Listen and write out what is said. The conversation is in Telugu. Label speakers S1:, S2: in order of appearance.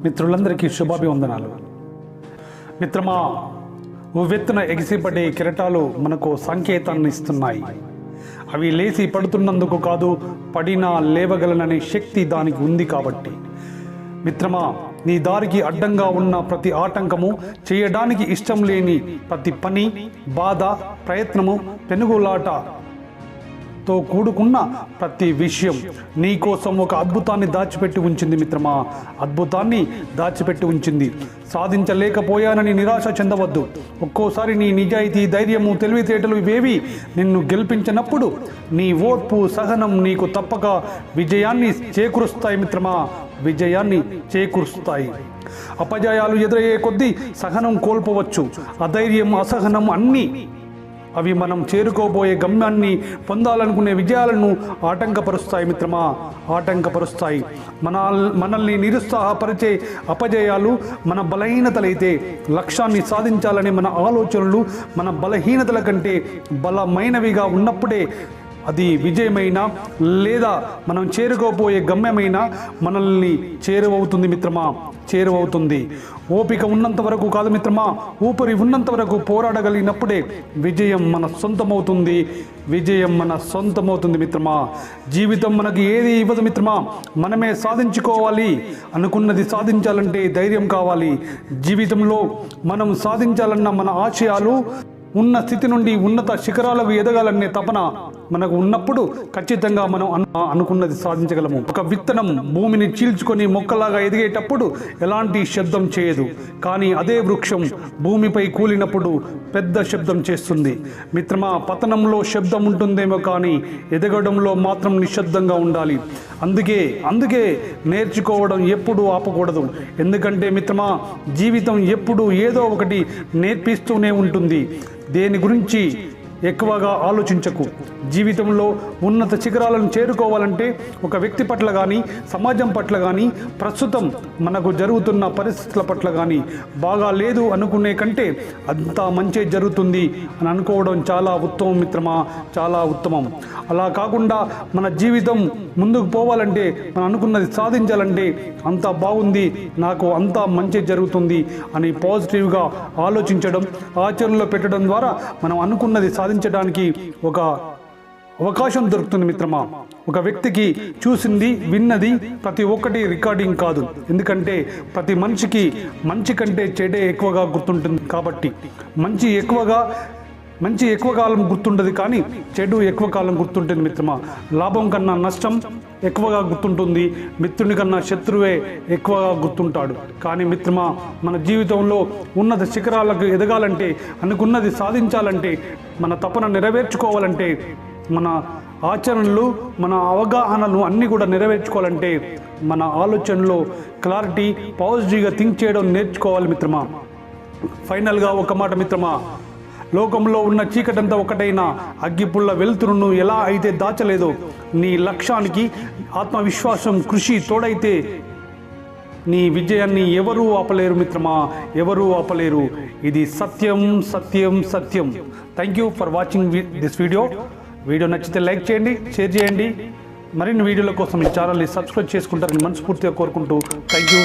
S1: మిత్రులందరికీ శుభాభివందనాలు. మిత్రమా, ఉవ్వెత్తున ఎగిసిపడే కెరటాలు మనకు సంకేతాన్ని ఇస్తున్నాయి. అవి లేచి పడుతున్నందుకు కాదు, పడినా లేవగలననే శక్తి దానికి ఉంది కాబట్టి. మిత్రమా, నీ దారికి అడ్డంగా ఉన్న ప్రతి ఆటంకము, చేయడానికి ఇష్టం లేని ప్రతి పని, బాధ, ప్రయత్నము, పెనుగులాటతో కూడుకున్న ప్రతి విషయం నీ కోసం ఒక అద్భుతాన్ని దాచిపెట్టి ఉంచింది. మిత్రమా, అద్భుతాన్ని దాచిపెట్టి ఉంచింది. సాధించలేకపోయానని నిరాశ చెందవద్దు. ఒక్కోసారి నీ నిజాయితీ, ధైర్యము, తెలివితేటలు ఇవేవి నిన్ను గెలిపించినప్పుడు నీ ఓర్పు, సహనం నీకు తప్పక విజయాన్ని చేకూరుస్తాయి. మిత్రమా, విజయాన్ని చేకూరుస్తాయి. అపజయాలు ఎదురయ్యే కొద్దీ సహనం కోల్పోవచ్చు. అధైర్యం, అసహనం అన్నీ అవి మనం చేరుకోబోయే గమ్యాన్ని, పొందాలనుకునే విజయాలను ఆటంకపరుస్తాయి. మిత్రమా, ఆటంకపరుస్తాయి. మనల్ని నిరుత్సాహపరిచే అపజయాలు మన బలహీనతలైతే, లక్ష్యాన్ని సాధించాలనే మన ఆలోచనలు మన బలహీనతల కంటే బలమైనవిగా ఉన్నప్పుడే అది విజయమైనా లేదా మనం చేరుకోబోయే గమ్యమైనా మనల్ని చేరువవుతుంది. మిత్రమా, చేరువవుతుంది. ఓపిక ఉన్నంత వరకు కాదు మిత్రమా, ఊపిరి ఉన్నంత వరకు పోరాడగలిగినప్పుడే విజయం మన సొంతమవుతుంది. విజయం మన సొంతమవుతుంది. మిత్రమా, జీవితం మనకి ఏది ఇవ్వదు మిత్రమా, మనమే సాధించుకోవాలి. అనుకున్నది సాధించాలంటే ధైర్యం కావాలి. జీవితంలో మనం సాధించాలన్న మన ఆశయాలు ఉన్న స్థితి నుండి ఉన్నత శిఖరాలకు ఎదగాలనే తపన మనకు ఉన్నప్పుడు ఖచ్చితంగా మనం అనుకున్నది సాధించగలము. ఒక విత్తనం భూమిని చీల్చుకొని మొక్కలాగా ఎదిగేటప్పుడు ఎలాంటి శబ్దం చేయదు, కానీ అదే వృక్షం భూమిపై కూలినప్పుడు పెద్ద శబ్దం చేస్తుంది. మిత్రమా, పతనంలో శబ్దం ఉంటుందేమో కానీ ఎదగడంలో మాత్రం నిశ్శబ్దంగా ఉండాలి. అందుకే నేర్చుకోవడం ఎప్పుడూ ఆపకూడదు. ఎందుకంటే మిత్రమా, జీవితం ఎప్పుడూ ఏదో ఒకటి నేర్పిస్తూనే ఉంటుంది. దేని గురించి ఎక్కువగా ఆలోచించకు. జీవితంలో ఉన్నత శిఖరాలను చేరుకోవాలంటే ఒక వ్యక్తి పట్ల కానీ, సమాజం పట్ల కానీ, ప్రస్తుతం మనకు జరుగుతున్న పరిస్థితుల పట్ల కానీ బాగా లేదు అనుకునే కంటే అంతా మంచి జరుగుతుంది అని అనుకోవడం చాలా ఉత్తమం. మిత్రమా, చాలా ఉత్తమం. అలా కాకుండా మన జీవితం ముందుకు పోవాలంటే, మనం అనుకున్నది సాధించాలంటే అంతా బాగుంది, నాకు అంతా మంచి జరుగుతుంది అని పాజిటివ్గా ఆలోచించడం, ఆచరణలో పెట్టడం ద్వారా మనం అనుకున్నది సాధించడానికి ఒక అవకాశం దొరుకుతుంది. మిత్రమా, ఒక వ్యక్తికి చూసింది, విన్నది ప్రతి ఒక్కటి రికార్డింగ్ కాదు. ఎందుకంటే ప్రతి మనిషికి మంచి కంటే చెడే ఎక్కువగా గుర్తుంటుంది. కాబట్టి మంచి ఎక్కువ కాలం గుర్తుంటుంది, కానీ చెడు ఎక్కువ కాలం గుర్తుంటుంది. మిత్రమా, లాభం కన్నా నష్టం ఎక్కువగా గుర్తుంటుంది. మిత్రుని కన్నా శత్రువే ఎక్కువగా గుర్తుంటాడు. కానీ మిత్రమా, మన జీవితంలో ఉన్నత శిఖరాలకు ఎదగాలంటే, అనుకున్నది సాధించాలంటే, మన తపన నెరవేర్చుకోవాలంటే, మన ఆచరణలు, మన అవగాహనలు అన్నీ కూడా నెరవేర్చుకోవాలంటే మన ఆలోచనలో క్లారిటీ, పాజిటివ్గా థింక్ చేయడం నేర్చుకోవాలి. మిత్రమా, ఫైనల్గా ఒక మాట మిత్రమా, లోకంలో ఉన్న చీకటంతా ఒకటైనా అగ్గిపుల్ల వెలుతురును ఎలా అయితే దాచలేదో, నీ లక్ష్యానికి ఆత్మవిశ్వాసం, కృషి తోడైతే నీ విజయాన్ని ఎవరూ ఆపలేరు. మిత్రమా, ఎవరూ ఆపలేరు. ఇది సత్యం, సత్యం, సత్యం. Thank you for watching this video. Video నచ్చితే లైక్ చేయండి, షేర్ చేయండి. మరిన్ని వీడియోల కోసం ఈ ఛానల్ని సబ్స్క్రైబ్ చేసుకుంటారని మనస్ఫూర్తిగా కోరుకుంటూ థ్యాంక్ యూ.